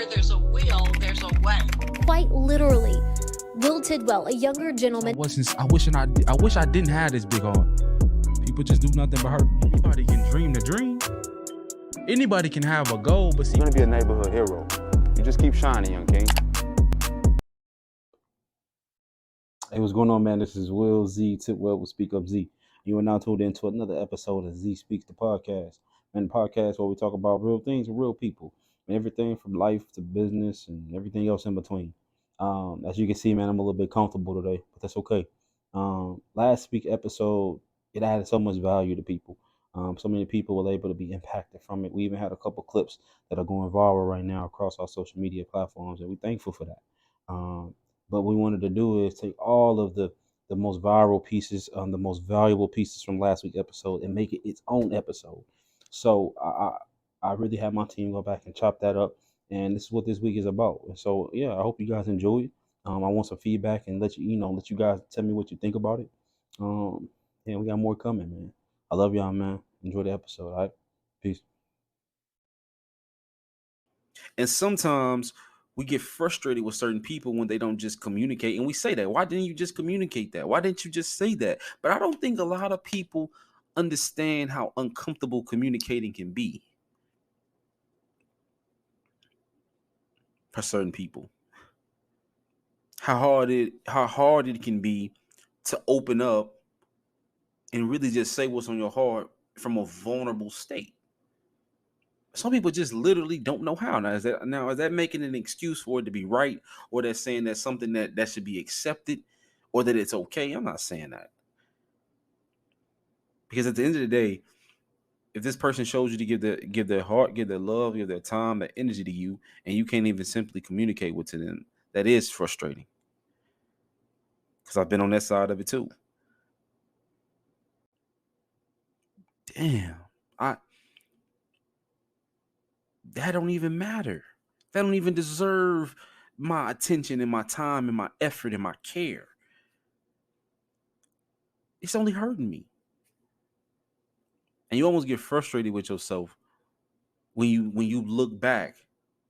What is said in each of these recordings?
where there's a will, there's a way. Quite literally, Will Tidwell, a younger gentleman. I wish I didn't have this big heart. People just do nothing but hurt me. Anybody can dream the dream. Anybody can have a goal, but see, you're gonna be a neighborhood hero. You just keep shining, young king. Hey, what's going on, man? This is Will Zee Tidwell with Speak Up Zee. You are now tuned into another episode of ZeeSpeaks the Podcast. And the podcast where we talk about real things and real people. And everything from life to business and everything else in between. As you can see, man, I'm a little bit comfortable today, but that's okay. Last week's episode, it added so much value to people. So many people were able to be impacted from it. We even had a couple clips that are going viral right now across our social media platforms, and we're thankful for that. But what we wanted to do is take all of the most viral pieces, the most valuable pieces from last week's episode and make it its own episode. So I really had my team go back and chop that up, and this is what this week is about. And so, yeah, I hope you guys enjoy it. I want some feedback and let you guys tell me what you think about it. Yeah, we got more coming, man. I love y'all, man. Enjoy the episode, all right? Peace. And sometimes we get frustrated with certain people when they don't just communicate. And we say that. Why didn't you just communicate that? Why didn't you just say that? But I don't think a lot of people understand how uncomfortable communicating can be for certain people. How hard it can be to open up and really just say what's on your heart from a vulnerable state. Some people just literally don't know how. Now, is that making an excuse for it to be right, or they're saying that's something that should be accepted, or that it's okay? I'm not saying that. Because at the end of the day, if this person shows you to give their heart, give their love, give their time, their energy to you, and you can't even simply communicate with them, that is frustrating. Because I've been on that side of it too. Damn, that don't even matter. That don't even deserve my attention and my time and my effort and my care. It's only hurting me. And you almost get frustrated with yourself when you look back.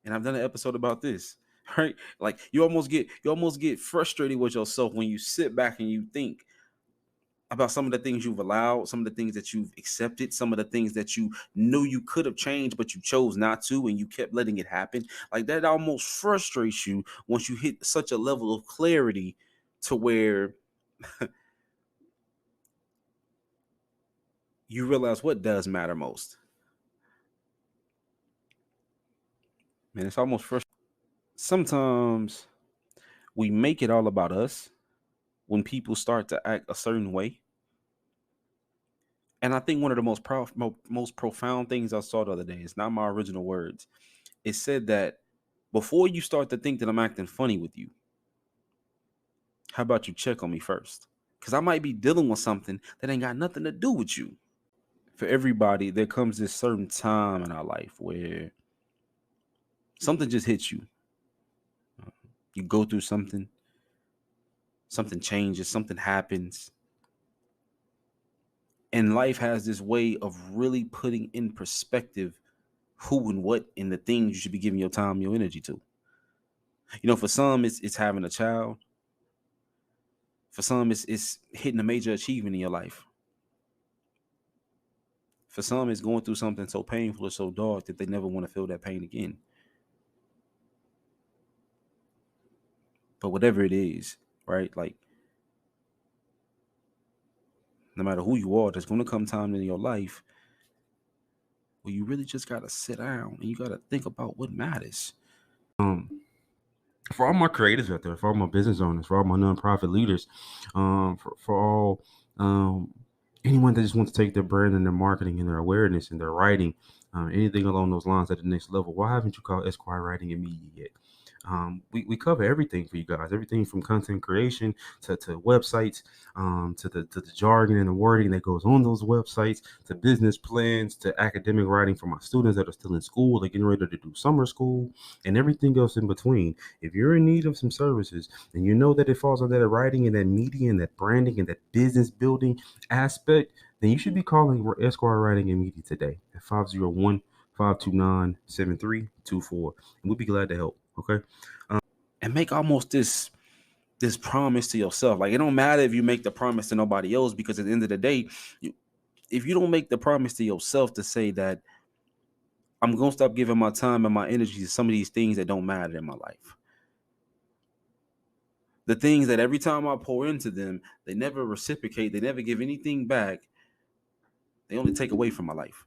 And I've done an episode about this, right? Like you almost get frustrated with yourself when you sit back and you think about some of the things you've allowed, some of the things that you've accepted, some of the things that you knew you could have changed, but you chose not to, and you kept letting it happen. Like that almost frustrates you once you hit such a level of clarity to where you realize what does matter most. Man, it's almost frustrating. Sometimes we make it all about us when people start to act a certain way. And I think one of the most profound things I saw the other day, it's not my original words. It said that before you start to think that I'm acting funny with you, how about you check on me first? Because I might be dealing with something that ain't got nothing to do with you. For everybody, there comes this certain time in our life where something just hits you. You go through something changes, something happens. And life has this way of really putting in perspective who and what and the things you should be giving your time, your energy to. You know, for some, it's having a child. For some, it's hitting a major achievement in your life. For some, it's going through something so painful or so dark that they never want to feel that pain again. But whatever it is, right? Like, no matter who you are, there's going to come time in your life where you really just got to sit down and you got to think about what matters. For all my creators out there, for all my business owners, for all my nonprofit leaders, for all anyone that just wants to take their brand and their marketing and their awareness and their writing, anything along those lines at the next level, why haven't you called Esquire Writing and Media yet? We cover everything for you guys, everything from content creation to websites, to the jargon and the wording that goes on those websites, to business plans, to academic writing for my students that are still in school, they're getting ready to do summer school, and everything else in between. If you're in need of some services and you know that it falls under that writing and that media and that branding and that business building aspect, then you should be calling Esquire Writing and Media today at 501 529-7324. And we'll be glad to help. Okay. And make almost this promise to yourself. Like, it don't matter if you make the promise to nobody else, because at the end of the day, if you don't make the promise to yourself to say that I'm going to stop giving my time and my energy to some of these things that don't matter in my life. The things that every time I pour into them, they never reciprocate. They never give anything back. They only take away from my life.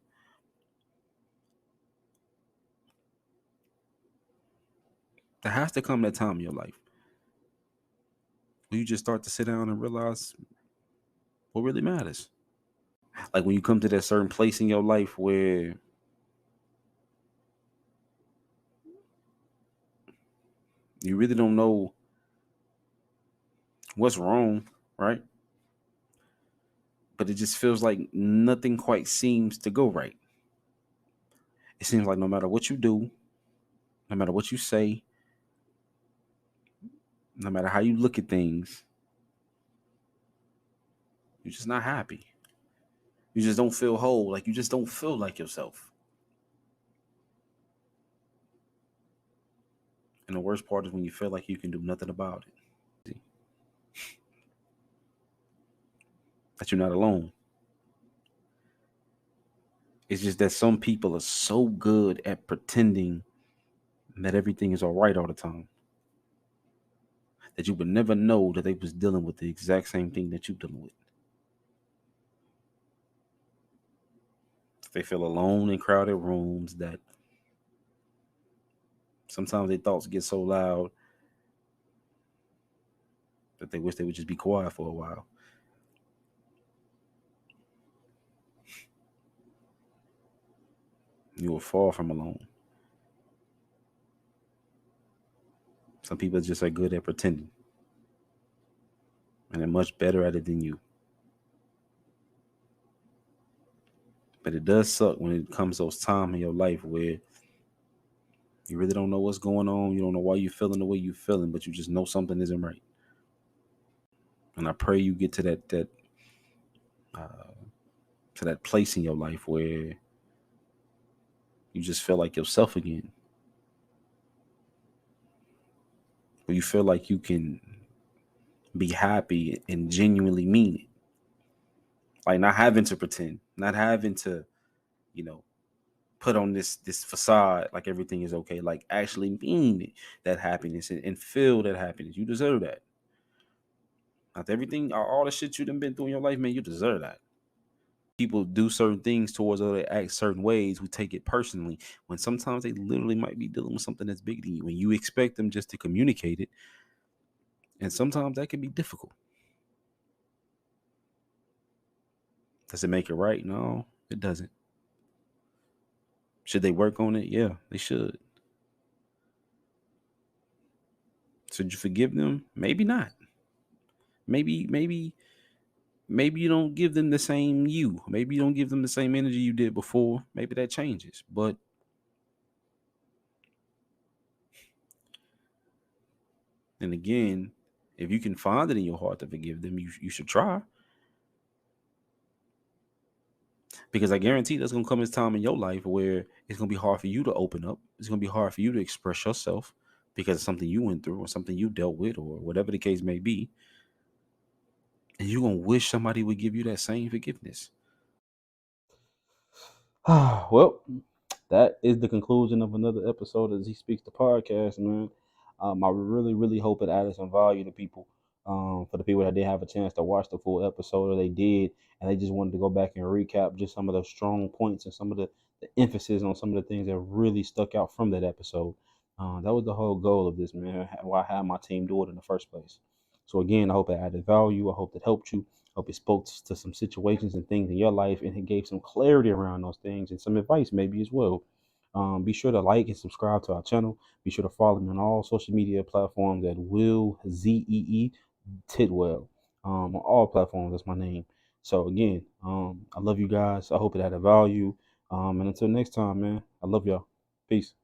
There has to come that time in your life where you just start to sit down and realize what really matters. Like when you come to that certain place in your life where you really don't know what's wrong, right? But it just feels like nothing quite seems to go right. It seems like no matter what you do, no matter what you say, no matter how you look at things, you're just not happy. You just don't feel whole. Like you just don't feel like yourself. And the worst part is when you feel like you can do nothing about it. That you're not alone. It's just that some people are so good at pretending that everything is all right all the time, that you would never know that they was dealing with the exact same thing that you're dealing with. They feel alone in crowded rooms, that sometimes their thoughts get so loud that they wish they would just be quiet for a while. You are far from alone. Some people just are good at pretending, and they're much better at it than you. But it does suck when it comes those times in your life where you really don't know what's going on. You don't know why you're feeling the way you're feeling, but you just know something isn't right. And I pray you get to that place in your life where you just feel like yourself again. Where you feel like you can be happy and genuinely mean it. Like not having to pretend, not having to, put on this facade like everything is okay. Like actually mean that happiness and feel that happiness. You deserve that. After everything, all the shit you done been through in your life, man, you deserve that. People do certain things towards us, they act certain ways. We take it personally when sometimes they literally might be dealing with something that's bigger than you. When you expect them just to communicate it, and sometimes that can be difficult. Does it make it right? No, it doesn't. Should they work on it? Yeah, they should. Should you forgive them? Maybe not. Maybe you don't give them the same you. Maybe you don't give them the same energy you did before. Maybe that changes. But then again, if you can find it in your heart to forgive them, you should try. Because I guarantee there's going to come this time in your life where it's going to be hard for you to open up. It's going to be hard for you to express yourself because of something you went through or something you dealt with or whatever the case may be. And you're going to wish somebody would give you that same forgiveness. Well, that is the conclusion of another episode of ZeeSpeaks the Podcast, man. I really, really hope it added some value to people. For the people that did have a chance to watch the full episode, or they did, and they just wanted to go back and recap just some of the strong points and some of the emphasis on some of the things that really stuck out from that episode. That was the whole goal of this, man. Why I had my team do it in the first place. So again, I hope it added value. I hope it helped you. Hope it spoke to some situations and things in your life, and it gave some clarity around those things and some advice maybe as well. Be sure to like and subscribe to our channel. Be sure to follow me on all social media platforms at Will Zee Tidwell. On all platforms, that's my name. So again, I love you guys. I hope it added value. And until next time, man, I love y'all. Peace.